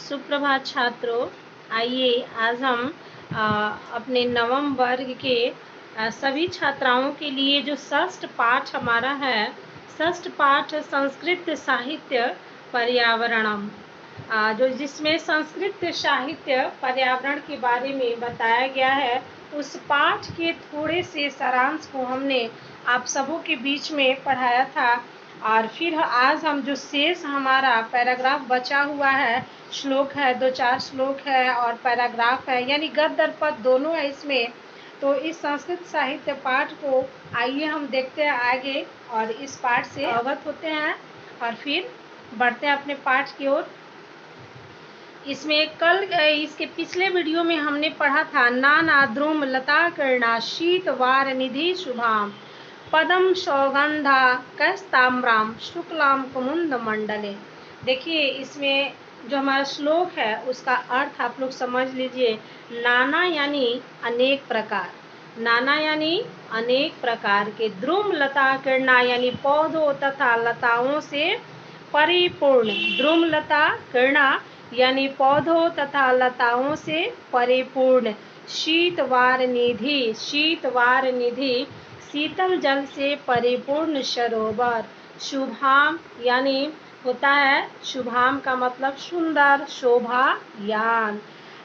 सुप्रभात छात्रों। आइए आज हम अपने नवम वर्ग के सभी छात्राओं के लिए जो षष्ठ पाठ हमारा है, षष्ठ पाठ संस्कृत साहित्य पर्यावरणम, जो जिसमें संस्कृत साहित्य पर्यावरण के बारे में बताया गया है, उस पाठ के थोड़े से सारांश को हमने आप सबों के बीच में पढ़ाया था। और फिर आज हम जो शेष हमारा पैराग्राफ बचा हुआ है, श्लोक है, 2-4 श्लोक है और पैराग्राफ है, यानी गद्य और पद्य दोनों है इसमें। तो इस संस्कृत साहित्य पाठ को आइए हम देखते हैं आगे और इस पाठ से अवगत होते हैं और फिर बढ़ते हैं अपने पाठ की ओर। इसमें कल इसके पिछले वीडियो में हमने पढ़ा था नाना द्रुम लता कर्णा शीत वार निधि शुभाम पदम सौगंधा कैस्ताम्राम शुक्लाम कुमुंद मंडले। देखिए इसमें जो हमारा श्लोक है उसका अर्थ आप लोग समझ लीजिए। नाना यानी अनेक प्रकार, नाना यानी अनेक प्रकार के, द्रुम लता किरणा यानी पौधों तथा लताओं से परिपूर्ण, द्रुम लता किरणा यानी पौधों तथा लताओं से परिपूर्ण, शीतवार निधि, शीतवार निधि शीतल जल से परिपूर्ण सरोवर, शुभाम यानी होता है, शुभाम का मतलब सुंदर, शोभायान।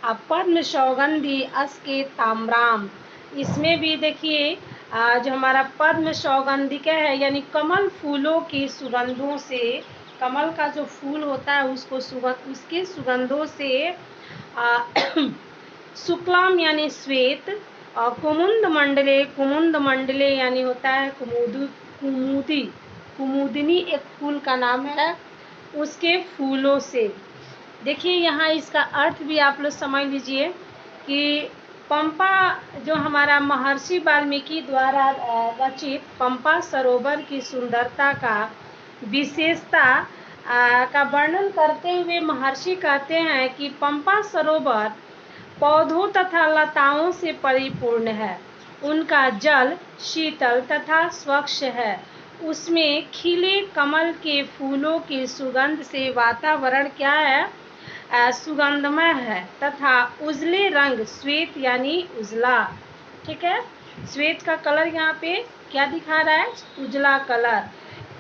अब पद्म सौगंधी अस्के ताम्राम, इसमें भी देखिए जो हमारा पद्म सौगंधिका है यानी कमल फूलों की सुगंधों से, कमल का जो फूल होता है उसको उसके सुगंधों से शुक्लाम यानी श्वेत, और कुमुंद मंडले, कुमुंद मंडले यानी होता है कुमुदी, कुमुदिनी एक फूल का नाम है, उसके फूलों से। देखिए यहाँ इसका अर्थ भी आप लोग समझ लीजिए कि पंपा जो हमारा महर्षि वाल्मीकि द्वारा रचित पंपा सरोवर की सुंदरता का, विशेषता का वर्णन करते हुए महर्षि कहते हैं कि पंपा सरोवर पौधों तथा लताओं से परिपूर्ण है, उनका जल शीतल तथा स्वच्छ है, उसमें खिले कमल के फूलों की सुगंध से वातावरण क्या है, सुगंधमय है तथा उजले रंग, श्वेत यानी उजला, ठीक है, श्वेत का कलर यहाँ पे क्या दिखा रहा है, उजला कलर,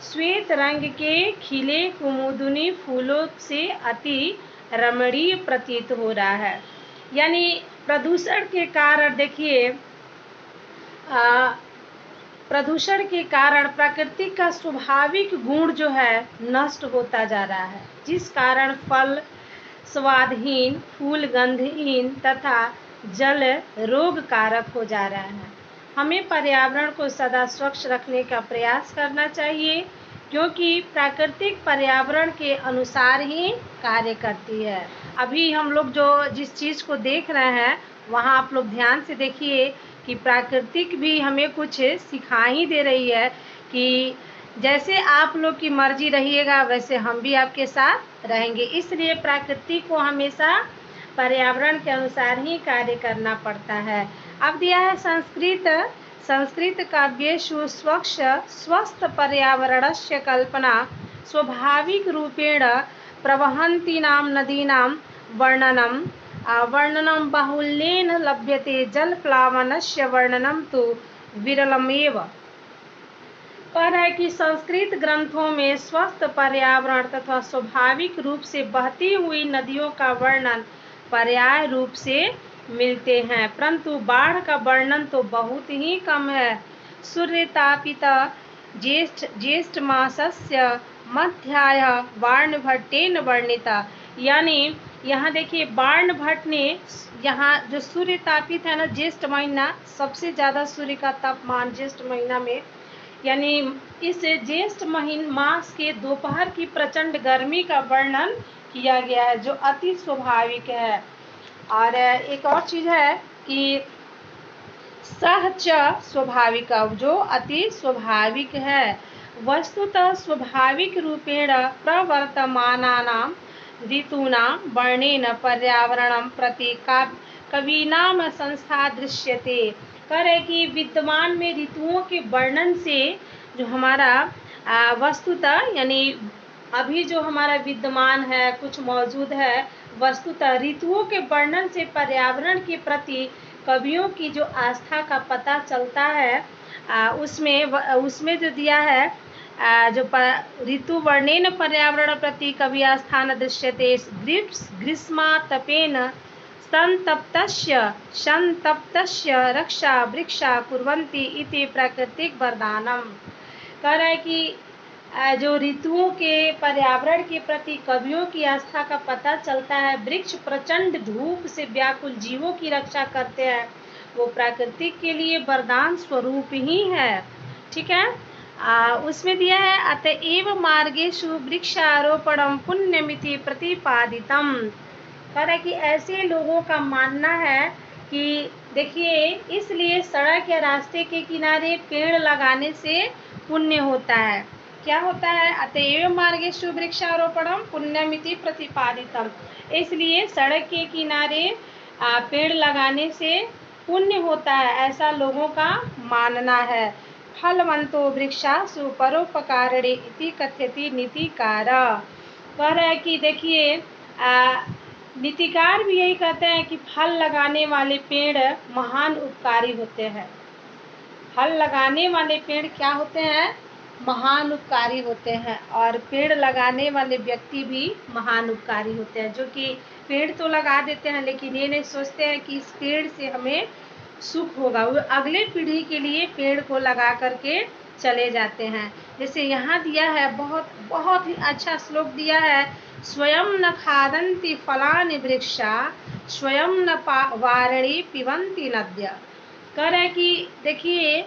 श्वेत रंग के खिले कुमुदिनी फूलों से अति रमणीय प्रतीत हो रहा है। यानी प्रदूषण के कारण देखिए प्रदूषण के कारण प्रकृति का स्वाभाविक गुण जो है नष्ट होता जा रहा है, जिस कारण फल स्वादहीन, फूल गंधहीन तथा जल रोग कारक हो जा रहा है। हमें पर्यावरण को सदा स्वच्छ रखने का प्रयास करना चाहिए, क्योंकि प्राकृतिक पर्यावरण के अनुसार ही कार्य करती है। अभी हम लोग जो जिस चीज़ को देख रहे हैं वहाँ आप लोग ध्यान से देखिए कि प्राकृतिक भी हमें कुछ सिखा ही दे रही है कि जैसे आप लोग की मर्जी रहिएगा वैसे हम भी आपके साथ रहेंगे, इसलिए प्रकृति को हमेशा पर्यावरण के अनुसार ही कार्य करना पड़ता है। अब दिया है संस्कृत काव्येषु स्वच्छ स्वस्थ पर्यावरणस्य कल्पना स्वाभाविक रूपेण प्रवहन्तीनां नदीनां वर्णनं बाहुल्येन लभ्यते, जलप्लावनस्य वर्णनं तु विरलमेव। कह रहा है कि संस्कृत ग्रंथों में स्वस्थ पर्यावरण तथा स्वाभाविक रूप से बहती हुई नदियों का वर्णन पर्याय रूप से मिलते हैं, परंतु बाढ़ का वर्णन तो बहुत ही कम है। सूर्यतापित ज्येष्ठ मासस्य मध्याय वार्णभट्टेन वर्णिता, यानी यहाँ देखिए बार्णभट्ट ने यहाँ जो सूर्य तापित है ना, ज्येष्ठ महीना सबसे ज़्यादा सूर्य का तापमान ज्येष्ठ महीना में, यानी इस ज्येष्ठ मास के दोपहर की प्रचंड गर्मी का वर्णन किया गया है जो अति स्वाभाविक है। और एक और चीज़ है कि सहच स्वाभाविक, जो अति स्वाभाविक है, वस्तुतः स्वाभाविक रूपेण प्रवर्तमानानां ऋतूनां वर्णेन पर्यावरणं प्रति कवीनां संस्था दृश्यते। कह रहे कि विद्यमान में ऋतुओं के वर्णन से जो हमारा वस्तुतः यानी अभी जो हमारा विद्यमान है, कुछ मौजूद है, वस्तुतः ऋतुओं के वर्णन से पर्यावरण के प्रति कवियों की जो आस्था का पता चलता है। उसमें जो दिया है जो ऋतु वर्णेन पर्यावरण प्रति कवि आस्थान दृश्यते ग्रीष्मा तपेन संतप्तस्य रक्षा वृक्षा कुर्वन्ति इति प्राकृतिक वरदानम। कह रहा है कि जो ऋतुओं के पर्यावरण के प्रति कवियों की आस्था का पता चलता है। वृक्ष प्रचंड धूप से व्याकुल जीवों की रक्षा करते हैं, वो प्राकृतिक के लिए वरदान स्वरूप ही है। ठीक है। उसमें दिया है अतएव मार्गेषु वृक्षारोपणम पुण्यमिति प्रतिपादितम। कह रहा है कि ऐसे लोगों का मानना है कि देखिए, इसलिए सड़क या रास्ते के किनारे पेड़ लगाने से पुण्य होता है। क्या होता है? अतएव मार्गेषु वृक्षारोपणम पुण्यमिति प्रतिपादितम। इसलिए सड़क के किनारे पेड़ लगाने से पुण्य होता है, ऐसा लोगों का मानना है। फलवंतो वृक्षासु परोपकारिणे इति कथयति नीतिकार। कह रहा है कि देखिए, नीतिकार भी यही कहते हैं कि फल लगाने वाले पेड़ महान उपकारी होते हैं। फल लगाने वाले पेड़ क्या होते हैं? महान उपकारी होते हैं। और पेड़ लगाने वाले व्यक्ति भी महान उपकारी होते हैं, जो कि पेड़ तो लगा देते हैं लेकिन ये नहीं सोचते हैं कि इस पेड़ से हमें सुख होगा। वो अगले पीढ़ी के लिए पेड़ को लगा करके चले जाते हैं। जैसे यहाँ दिया है, बहुत बहुत ही अच्छा श्लोक दिया है, स्वयं न खादन्ति फलानि वृक्षा स्वयं न वारिणी पिबन्ति नद्य। कह रहा है कि देखिए,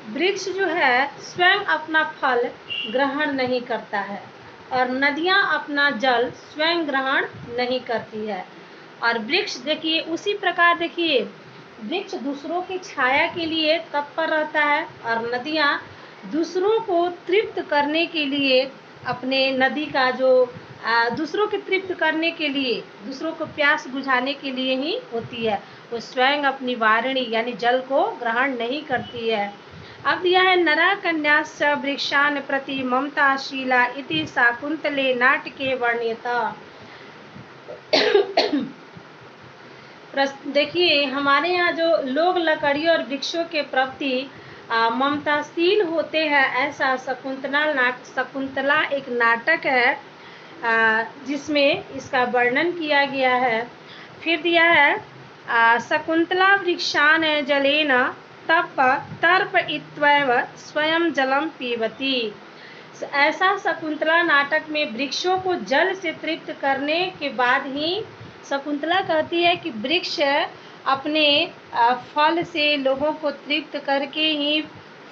वृक्ष जो है स्वयं अपना फल ग्रहण नहीं करता है और नदियाँ अपना जल स्वयं ग्रहण नहीं करती है। और वृक्ष देखिए, उसी प्रकार देखिए, वृक्ष दूसरों की छाया के लिए तत्पर रहता है और नदियाँ दूसरों को तृप्त करने के लिए अपने नदी का जो दूसरों के तृप्त करने के लिए, दूसरों को प्यास बुझाने के लिए ही होती है। वो स्वयं अपनी वारिणी यानी जल को ग्रहण नहीं करती है। अब दिया है नरा कन्याश्च वृक्षान प्रति ममताशीला इति शाकुंतले नाटके वर्ण्यत। देखिए, हमारे यहाँ जो लोग लकड़ियों और वृक्षों के प्रति ममताशील होते हैं, ऐसा शकुंतला एक नाटक है जिसमें इसका वर्णन किया गया है। फिर दिया है शकुंतला वृक्षान जलेन तर्पयित्वैव स्वयं जलम पीबती। ऐसा शकुंतला नाटक में वृक्षों को जल से तृप्त करने के बाद ही शकुंतला कहती है कि वृक्ष अपने फल से लोगों को तृप्त करके ही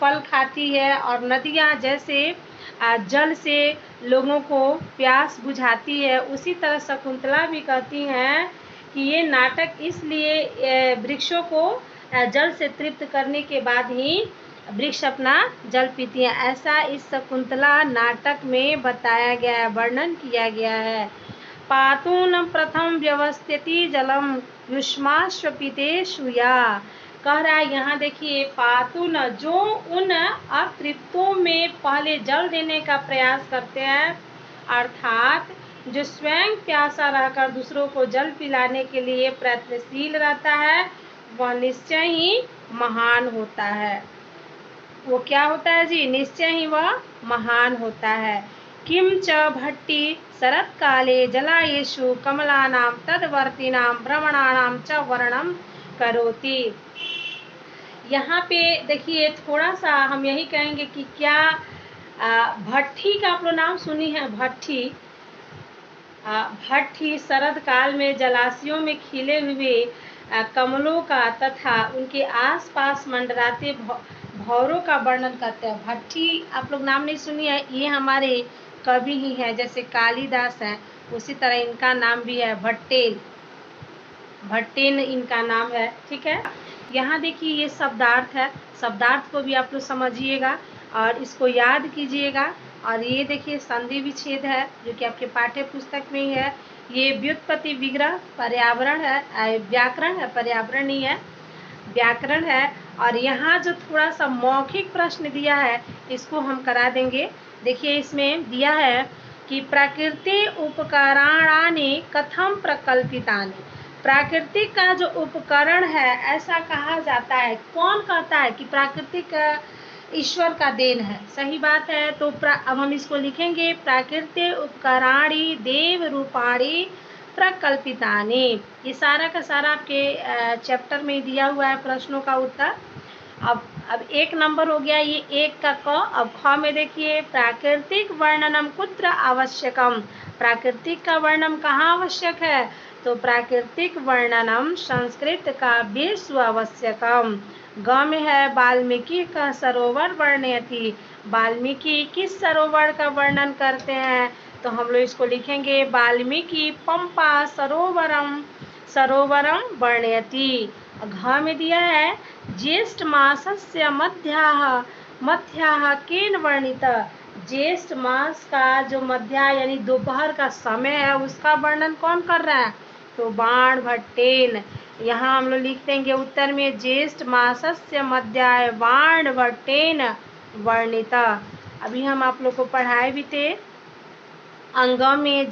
फल खाती है और नदियाँ जैसे जल से लोगों को प्यास बुझाती है, उसी तरह शकुंतला भी कहती हैं कि ये नाटक इसलिए वृक्षों को जल से तृप्त करने के बाद ही वृक्ष अपना जल पीती हैं। ऐसा इस शकुंतला नाटक में बताया गया है, वर्णन किया गया है। पातून प्रथम व्यवस्थिति जलम युष्माश्वपितेषु या। कह रहा है यहाँ देखिए, पातून जो उन अतृप्तों में पहले जल देने का प्रयास करते हैं, अर्थात जो स्वयं प्यासा रहकर दूसरों को जल पिलाने के लिए प्रयत्नशील रहता है, वह निश्चय ही महान होता है। वो क्या होता है जी? निश्चय ही वह महान होता है। किम च भट्टी शरत काले जलायेषु कमलानां तद्वर्तिनां भ्रमणानां च वर्णनम करोति। यहाँ पे देखिए, थोड़ा सा हम यही कहेंगे कि क्या भट्टी का आप लोग नाम सुनी है? भट्टी शरद काल में जलाशयों में खिले हुए कमलों का तथा उनके आसपास मंडराते भौरों का वर्णन करते हैं। भट्टी आप लोग नाम नहीं सुनी है? ये हमारे कवि ही हैं, जैसे कालिदास हैं, उसी तरह इनका नाम भी है भट्टेन इनका नाम है। ठीक है। यहाँ देखिए, ये शब्दार्थ है, शब्दार्थ को भी आप लोग समझिएगा और इसको याद कीजिएगा। और ये देखिए संधि विच्छेद है, जो कि आपके पाठ्य पुस्तक में ही है। ये व्युत्पत्ति विग्रह पर्यावरण है, व्याकरण है, पर्यावरण नहीं है, व्याकरण है। और यहाँ जो थोड़ा सा मौखिक प्रश्न दिया है, इसको हम करा देंगे। देखिए, इसमें दिया है कि प्रकृति उपकरणानि कथम प्रकल्पितानि। प्राकृतिक का जो उपकरण है ऐसा कहा जाता है, कौन कहता है कि प्राकृतिक ईश्वर का देन है, सही बात है। तो अब हम इसको लिखेंगे प्राकृतिक उपकरणानि देव रूपाणि प्रकल्पितानि। ये सारा का सारा आपके चैप्टर में दिया हुआ है प्रश्नों का उत्तर। अब 1 नंबर हो गया ये 1 का क। अब ख में देखिए प्राकृतिक वर्णनम कुत्र आवश्यकम। प्राकृतिक का वर्णन कहाँ आवश्यक है? तो प्राकृतिक वर्णनम संस्कृत काव्येषु आवश्यकम। ग में है वाल्मीकि का सरोवर वर्णयति। वाल्मीकि किस सरोवर का वर्णन करते हैं? तो हम लोग इसको लिखेंगे वाल्मीकि पंपा सरोवरम वर्णयति। घ में दिया है ज्येष्ठ मासस्य मध्याः केन वर्णित। ज्येष्ठ मास का जो मध्या यानी दोपहर का समय है उसका वर्णन कौन कर रहा है? तो बाणभट्टेन। यहाँ हम लोग लिख देंगे उत्तर में ज्येष्ठ मासस्य मध्याय बाणभट्टेन वर्णित। अभी हम आप लोग को पढ़ाए भी थे अंग में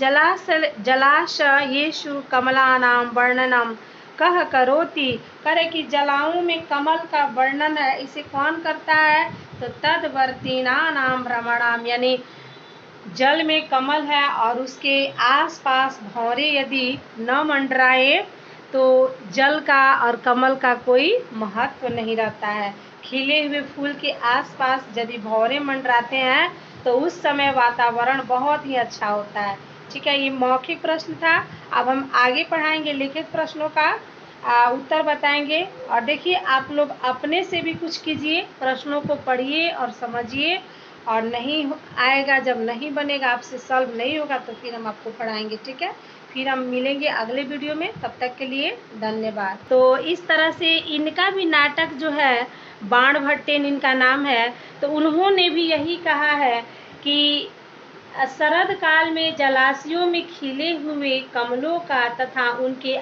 जलाशयेषु कमलानां वर्णनम कह करोति। करे कि जलाओं में कमल का वर्णन है, इसे कौन करता है? तो तदवर्तीनानां भ्रमणाम, यानी जल में कमल है और उसके आसपास भंवरे यदि न मंडराए तो जल का और कमल का कोई महत्व नहीं रहता है। खिले हुए फूल के आसपास यदि भंवरे मंडराते हैं तो उस समय वातावरण बहुत ही अच्छा होता है। ठीक है, ये मौखिक प्रश्न था। अब हम आगे पढ़ाएंगे लिखित प्रश्नों का उत्तर बताएंगे। और देखिए आप लोग अपने से भी कुछ कीजिए, प्रश्नों को पढ़िए और समझिए, और नहीं आएगा, जब नहीं बनेगा, आपसे सॉल्व नहीं होगा तो फिर हम आपको पढ़ाएंगे। ठीक है, फिर हम मिलेंगे अगले वीडियो में, तब तक के लिए धन्यवाद। तो इस तरह से इनका भी नाटक जो है बाणभट्टेन इनका नाम है, तो उन्होंने भी यही कहा है कि शरद काल में जलाशयों में खिले हुए कमलों का तथा उनके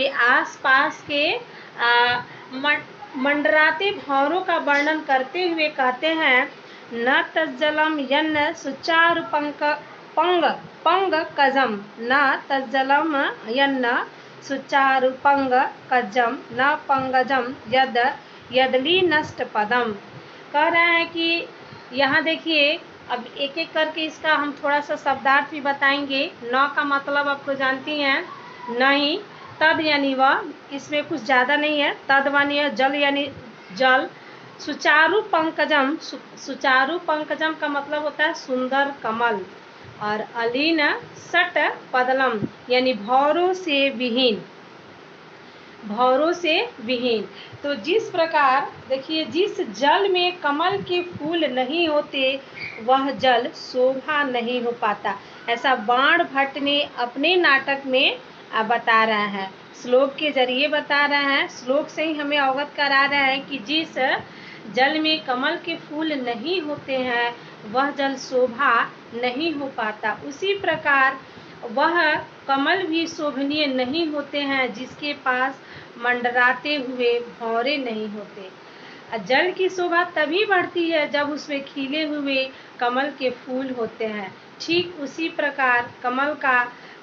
आसपास के मंडराते भंवरों का वर्णन करते हुए कहते हैं न तज्जलम यन्न सुचारु पंकजम न तज्जलम यन्न सुचारु पंकजम न पंकजम यदली नष्ट पदम। कह रहे हैं कि यहाँ देखिए अब एक एक करके इसका हम थोड़ा सा शब्दार्थ भी बताएंगे। न का मतलब आपको जानती हैं, नहीं। तद यानी वह, इसमें कुछ ज़्यादा नहीं है। तद मानिए जल यानी जल। सुचारु पंकजम का मतलब होता है सुंदर कमल। और अलीन सट पदलम यानी भौरों से विहीन। तो जिस प्रकार देखिए जिस जल में कमल के फूल नहीं होते वह जल शोभा नहीं हो पाता, ऐसा बाणभट्ट ने अपने नाटक में बता रहा है। श्लोक के जरिए बता रहा है, श्लोक से ही हमें अवगत करा रहा है कि जिस जल में कमल के फूल नहीं होते हैं वह जल शोभा नहीं हो पाता, उसी प्रकार वह कमल भी शोभनीय नहीं होते हैं जिसके पास मंडराते हुए भंवरे नहीं होते। जल की शोभा तभी बढ़ती है जब उसमें खिले हुए कमल के फूल होते हैं। ठीक उसी प्रकार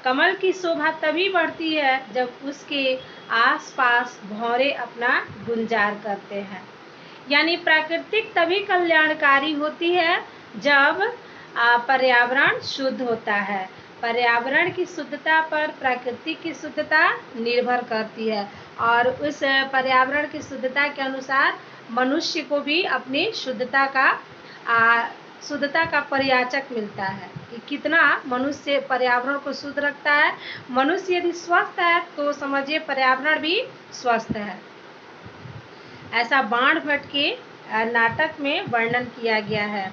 कमल की शोभा तभी बढ़ती है जब उसके आसपास भंवरे अपना गुंजार करते हैं। यानी प्राकृतिक तभी कल्याणकारी होती है जब पर्यावरण शुद्ध होता है। पर्यावरण की शुद्धता पर प्रकृति की शुद्धता निर्भर करती है और उस पर्यावरण की शुद्धता के अनुसार मनुष्य को भी अपनी शुद्धता का परियाचक मिलता है कि कितना मनुष्य पर्यावरण को शुद्ध रखता है। मनुष्य यदि स्वस्थ है तो समझिए पर्यावरण भी स्वस्थ है। ऐसा बाणभट्ट के नाटक में वर्णन किया गया है।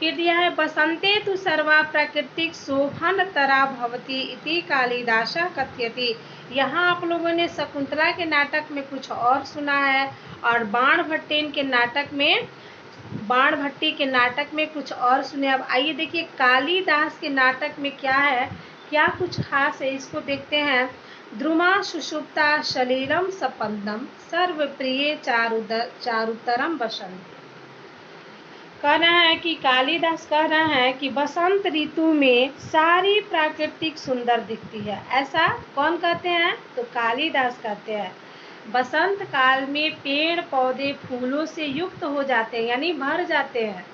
फिर दिया है बसंते तु सर्वा प्राकृतिक शोभनतरा भवति इति कालिदासः कथयति। यहाँ आप लोगों ने शकुंतला के नाटक में कुछ और सुना है और बाणभट्टी के नाटक में कुछ और सुने। अब आइए देखिए कालिदास के नाटक में क्या है, क्या कुछ खास है, इसको देखते हैं। द्रुमा सुषुप्ता सलीलम सपंदम सर्वप्रिय चारुतरम बसंती। कह रहे हैं कि कालिदास कह रहे हैं कि बसंत ऋतु में सारी प्राकृतिक सुंदर दिखती है। ऐसा कौन कहते हैं? तो कालिदास कहते हैं। बसंत काल में पेड़ पौधे फूलों से युक्त हो जाते हैं, यानी भर जाते हैं।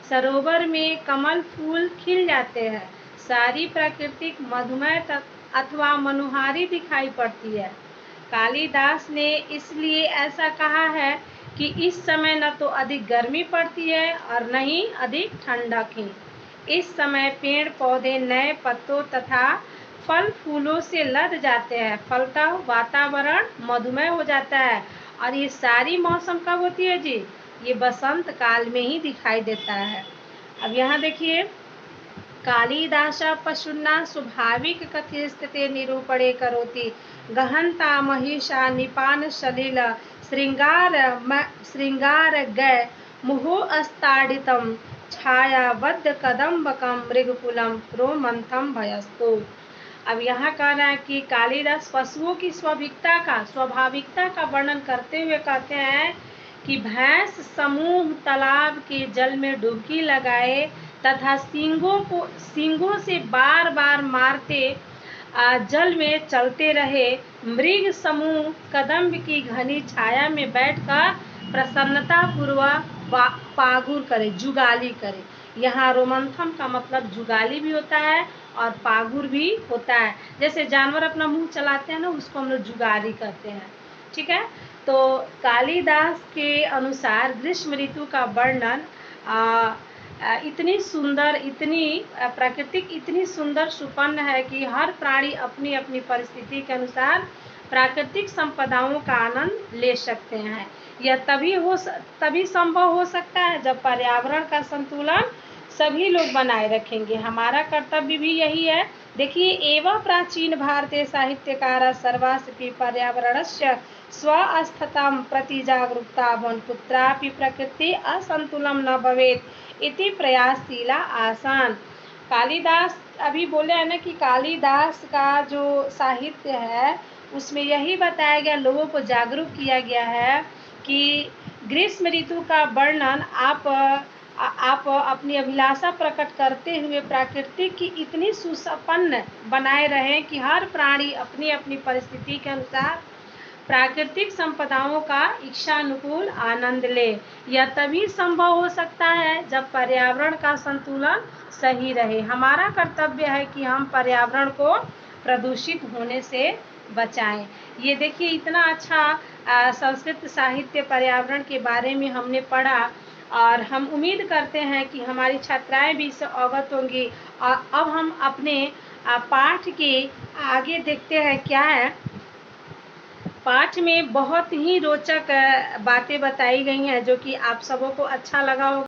सरोवर में कमल फूल खिल जाते हैं। सारी प्राकृतिक मधुमय अथवा मनोहारी दिखाई पड़ती है। कालिदास ने इसलिए ऐसा कहा है कि इस समय न तो अधिक गर्मी पड़ती है और न ही अधिक ठंडक है। इस समय पेड़ पौधे नए पत्तों तथा फल फूलों से लद जाते हैं। फलतः वातावरण मधुमय हो जाता है। और ये सारी मौसम कब होती है जी? ये बसंत काल में ही दिखाई देता है। अब यहाँ देखिए, कालिदासा पशुना स्वाभाविक कथि स्थिते निरूपणे करोति गहनता महिषा निपान सलिल श्रृंगार गय मुहुस्ताडितम छायाबद्ध कदम्बकम मृगकुलम रोमंथम भयस्तु। अब यहाँ कह रहा है कि कालिदास पशुओं की स्वाभाविकता का वर्णन करते हुए कहते हैं कि भैंस समूह तालाब के जल में डुबकी लगाए तथा सींगों से बार बार मारते जल में चलते रहे। मृग समूह कदम्ब की घनी छाया में बैठकर प्रसन्नता पूर्वक पागुर करे, जुगाली करे। यहाँ रोमंथम का मतलब जुगाली भी होता है और पागुर भी होता है। जैसे जानवर अपना मुंह चलाते हैं ना, उसको हम लोग जुगाली कहते हैं। ठीक है। तो कालिदास के अनुसार ग्रीष्म ऋतु का वर्णन इतनी सुंदर, इतनी प्राकृतिक, इतनी सुंदर सुपन्न है कि हर प्राणी अपनी अपनी परिस्थिति के अनुसार प्राकृतिक संपदाओं का आनंद ले सकते हैं। यह तभी संभव हो सकता है जब पर्यावरण का संतुलन सभी लोग बनाए रखेंगे। हमारा कर्तव्य भी यही है। देखिए, एवं प्राचीन भारतीय साहित्यकारा सर्वास्पि पर्यावरणस्य स्वस्थतां प्रति जागरूकता कुत्रापि प्रकृति असंतुलन न भवेत् इति प्रयासशीला आसान। कालिदास अभी बोले हैं ना कि कालिदास का जो साहित्य है उसमें यही बताया गया, लोगों को जागरूक किया गया है कि ग्रीष्म ऋतु का वर्णन आप अपनी अभिलाषा प्रकट करते हुए प्रकृति की इतनी सुसंपन्न बनाए रहें कि हर प्राणी अपनी अपनी परिस्थिति के अनुसार प्राकृतिक संपदाओं का इच्छानुकूल आनंद ले। यह तभी संभव हो सकता है जब पर्यावरण का संतुलन सही रहे। हमारा कर्तव्य है कि हम पर्यावरण को प्रदूषित होने से बचाएं। ये देखिए, इतना अच्छा संस्कृत साहित्य पर्यावरण के बारे में हमने पढ़ा और हम उम्मीद करते हैं कि हमारी छात्राएं भी इससे अवगत होंगी। और अब हम अपने पाठ के आगे देखते हैं क्या है। पाठ में बहुत ही रोचक बातें बताई गई हैं जो कि आप सबों को अच्छा लगा होगा।